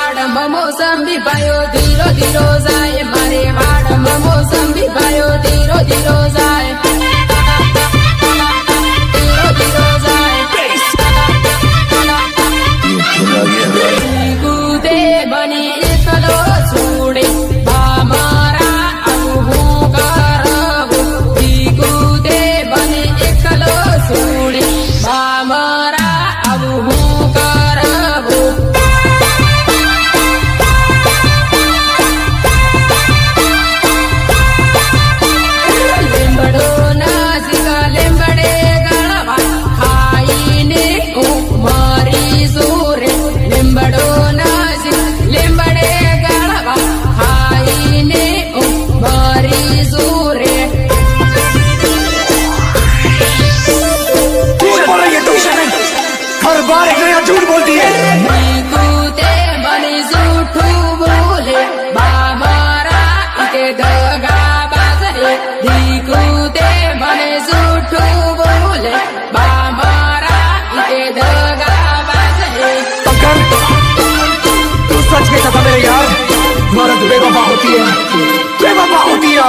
વાડમાં મોસંબી ભાયો ધીરો ધીરો જાય, મારે વાડમાં મોસંબી ભાયો ધીરો ધીરો જાય, ધીરો ધીરો જાય. કૂદે બની એકલો છોડે મારા આવું કરવું, કૂદે બની એકલો છોડે મારા આવું કરવું. લીંબડો નાસિક લીંબડે ગળવા ખાઈને મારી સુરે, લીંબડો નાસિક લીંબડે ગળવા ખાઈને મારી સુરે. हर बार एक नया झूठ बोलती है. कूदे बनी झूठू बोले मारा इके दगा बाजरे, कूदे बने झूठू बोले मारा इके दगा बाजरे. अगर तू सच कहता था मेरे यार, मर्द बेवफा होती है, बेवफा होती है.